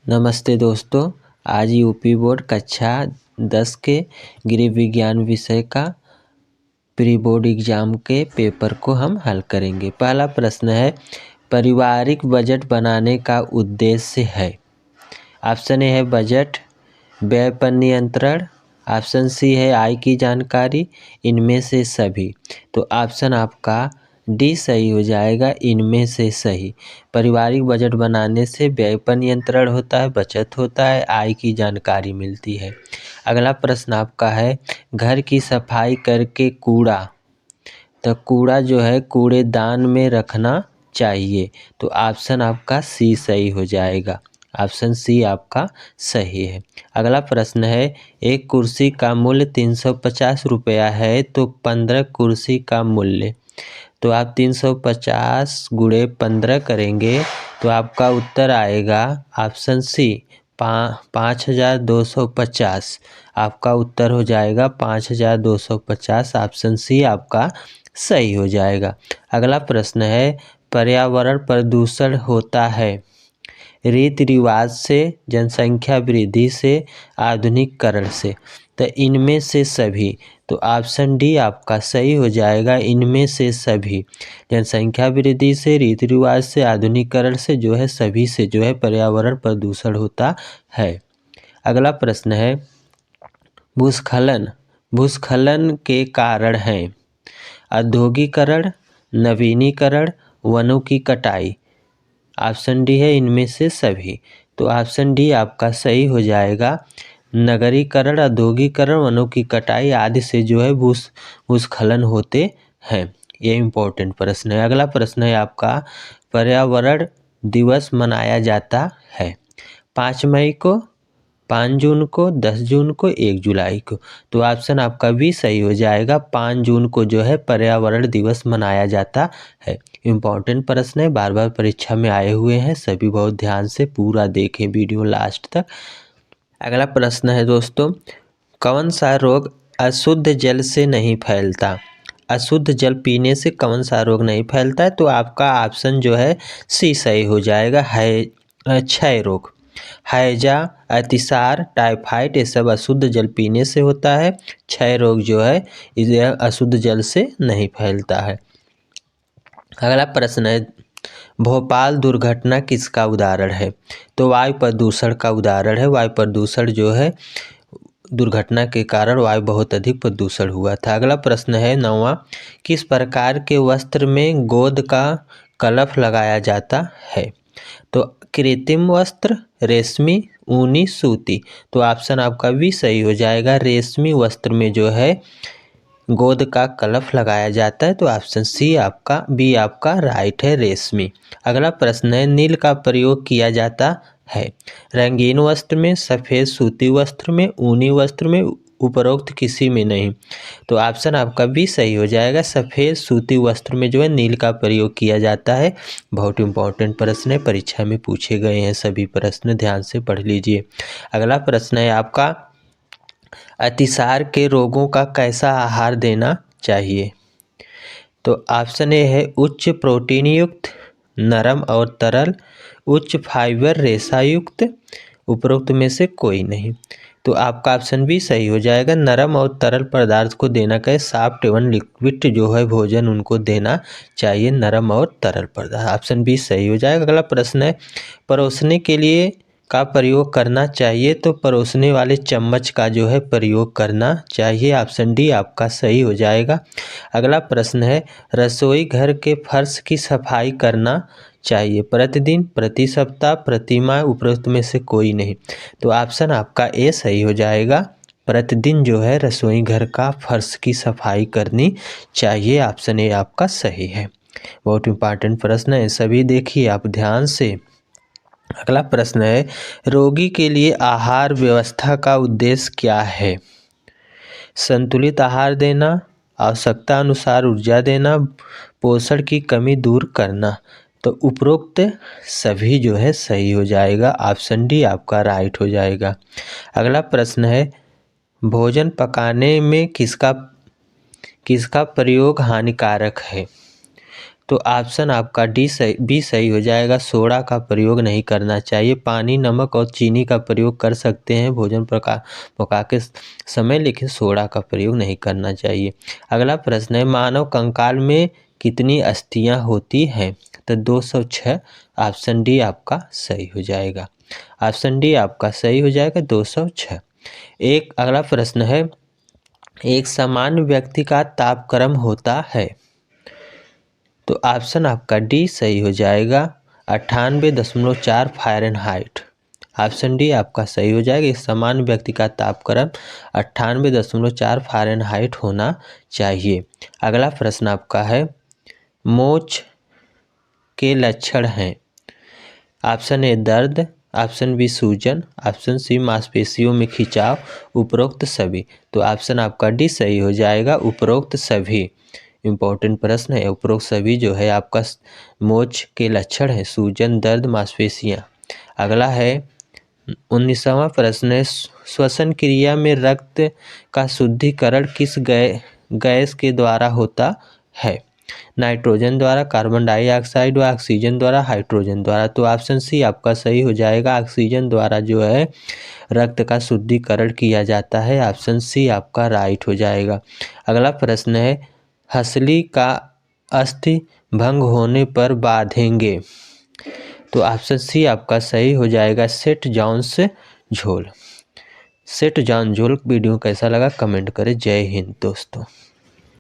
नमस्ते दोस्तों। आज यूपी बोर्ड कक्षा 10 के गृह विज्ञान विषय का प्री बोर्ड एग्जाम के पेपर को हम हल करेंगे। पहला प्रश्न है, पारिवारिक बजट बनाने का उद्देश्य है। ऑप्शन ए है बजट, व्यय पर नियंत्रण। ऑप्शन सी है आय की जानकारी, इनमें से सभी। तो ऑप्शन आपका डी सही हो जाएगा, इनमें से सही। पारिवारिक बजट बनाने से व्यय पर नियंत्रण होता है, बचत होता है, आय की जानकारी मिलती है। अगला प्रश्न आपका है, घर की सफाई करके कूड़ा, तो कूड़ा जो है कूड़ेदान में रखना चाहिए। तो ऑप्शन आपका सी सही हो जाएगा, ऑप्शन सी आपका सही है। अगला प्रश्न है, एक कुर्सी का मूल्य 350 रुपया है तो 15 कुर्सी का मूल्य। तो आप 350 गुणे 15 करेंगे तो आपका उत्तर आएगा ऑप्शन सी 5250। आपका उत्तर हो जाएगा 5250, ऑप्शन सी आपका सही हो जाएगा। अगला प्रश्न है, पर्यावरण प्रदूषण होता है रीति रिवाज से, जनसंख्या वृद्धि से, आधुनिकीकरण से। तो इनमें से सभी। तो ऑप्शन डी आपका सही हो जाएगा, इनमें से सभी। जनसंख्या वृद्धि से, रीति रिवाज से, आधुनिकीकरण से जो है सभी से जो है पर्यावरण प्रदूषण होता है। अगला प्रश्न है, भूस्खलन के कारण हैं औद्योगिकरण, नवीनीकरण, वनों की कटाई। ऑप्शन डी है इनमें से सभी। तो ऑप्शन डी आपका सही हो जाएगा, नगरीकरण, औद्योगिकरण, वनों की कटाई आदि से जो है भूस्खलन होते हैं। ये इम्पोर्टेंट प्रश्न है। अगला प्रश्न है आपका, पर्यावरण दिवस मनाया जाता है 5 मई को, 5 जून को, 10 जून को, 1 जुलाई को। तो ऑप्शन आपका भी सही हो जाएगा, 5 जून को जो है पर्यावरण दिवस मनाया जाता है। इम्पॉर्टेंट प्रश्न है, बार बार परीक्षा में आए हुए हैं, सभी बहुत ध्यान से पूरा देखें वीडियो लास्ट तक। अगला प्रश्न है दोस्तों, कौन सा रोग अशुद्ध जल से नहीं फैलता। अशुद्ध जल पीने से कौन सा रोग नहीं फैलता है। तो आपका ऑप्शन जो है सी सही हो जाएगा, है क्षय रोग। हैजा, अतिसार, टाइफाइड ये सब अशुद्ध जल पीने से होता है। क्षय रोग जो है इसे अशुद्ध जल से नहीं फैलता है। अगला प्रश्न है, भोपाल दुर्घटना किसका उदाहरण है। तो वायु प्रदूषण का उदाहरण है। वायु प्रदूषण जो है दुर्घटना के कारण वायु बहुत अधिक प्रदूषण हुआ था। अगला प्रश्न है 9वां, किस प्रकार के वस्त्र में गोंद का कलफ लगाया जाता है। तो कृत्रिम वस्त्र, रेशमी, ऊनी, सूती। तो ऑप्शन आपका भी सही हो जाएगा, रेशमी वस्त्र में जो है गोंद का कलफ लगाया जाता है। तो ऑप्शन सी आपका बी आपका राइट है, रेशमी। अगला प्रश्न है, नील का प्रयोग किया जाता है रंगीन वस्त्र में, सफ़ेद सूती वस्त्र में, ऊनी वस्त्र में, उपरोक्त किसी में नहीं। तो ऑप्शन आपका भी सही हो जाएगा, सफ़ेद सूती वस्त्र में जो है नील का प्रयोग किया जाता है। बहुत इंपॉर्टेंट प्रश्न है, परीक्षा में पूछे गए हैं सभी प्रश्न, ध्यान से पढ़ लीजिए। अगला प्रश्न है आपका, अतिसार के रोगों का कैसा आहार देना चाहिए। तो ऑप्शन ए है उच्च प्रोटीन युक्त, नरम और तरल, उच्च फाइबर रेशा युक्त, उपरोक्त में से कोई नहीं। तो आपका ऑप्शन भी सही हो जाएगा, नरम और तरल पदार्थ को देना कहे, सॉफ्ट एवं लिक्विड जो है भोजन उनको देना चाहिए, नरम और तरल पदार्थ। ऑप्शन भी सही हो जाएगा। अगला प्रश्न है, परोसने के लिए का प्रयोग करना चाहिए। तो परोसने वाले चम्मच का जो है प्रयोग करना चाहिए। ऑप्शन डी आपका सही हो जाएगा। अगला प्रश्न है, रसोई घर के फर्श की सफाई करना चाहिए प्रतिदिन, प्रति सप्ताह, प्रति माह, उपरोक्त में से कोई नहीं। तो ऑप्शन आपका ए सही हो जाएगा, प्रतिदिन जो है रसोई घर का फर्श की सफाई करनी चाहिए। ऑप्शन ए आपका सही है। बहुत इंपॉर्टेंट प्रश्न है, सभी देखिए आप ध्यान से। अगला प्रश्न है, रोगी के लिए आहार व्यवस्था का उद्देश्य क्या है। संतुलित आहार देना, आवश्यकता अनुसार ऊर्जा देना, पोषण की कमी दूर करना। तो उपरोक्त सभी जो है सही हो जाएगा, ऑप्शन डी आपका राइट हो जाएगा। अगला प्रश्न है, भोजन पकाने में किसका प्रयोग हानिकारक है। तो ऑप्शन आपका बी सही हो जाएगा। सोडा का प्रयोग नहीं करना चाहिए। पानी, नमक और चीनी का प्रयोग कर सकते हैं भोजन पका के समय, लेकिन सोडा का प्रयोग नहीं करना चाहिए। अगला प्रश्न है, मानव कंकाल में कितनी अस्थियां होती हैं? तो 206। ऑप्शन डी आपका सही हो जाएगा। ऑप्शन डी आपका सही हो जाएगा, 206। एक अगला प्रश्न है, एक सामान्य व्यक्ति का तापक्रम होता है? तो ऑप्शन आपका डी सही हो जाएगा, 98.4 फ़ारेनहाइट। ऑप्शन डी आपका सही हो जाएगा। एक सामान्य व्यक्ति का तापक्रम 98.4 फ़ारेनहाइट होना चाहिए। अगला प्रश्न आपका है, मोच के लक्षण हैं? ऑप्शन ए दर्द, ऑप्शन बी सूजन, ऑप्शन सी मांसपेशियों में खिंचाव, उपरोक्त सभी। तो ऑप्शन आपका डी सही हो जाएगा, उपरोक्त सभी। इम्पोर्टेंट प्रश्न है। उपरोक्त सभी जो है आपका मोच के लक्षण है, सूजन, दर्द, मांसपेशियां। अगला है 19वां प्रश्न है, श्वसन क्रिया में रक्त का शुद्धिकरण किस गैस के द्वारा होता है? नाइट्रोजन द्वारा, कार्बन डाइऑक्साइड व ऑक्सीजन द्वारा, हाइड्रोजन द्वारा। तो ऑप्शन सी आपका सही हो जाएगा, ऑक्सीजन द्वारा जो है रक्त का शुद्धिकरण किया जाता है। ऑप्शन सी आपका राइट हो जाएगा। अगला प्रश्न है, हंसली का अस्थि भंग होने पर बांधेंगे? तो ऑप्शन सी आपका सही हो जाएगा, सेंट जॉन्स झोल। सेंट जॉन झोल वीडियो कैसा लगा कमेंट करें। जय हिंद दोस्तों।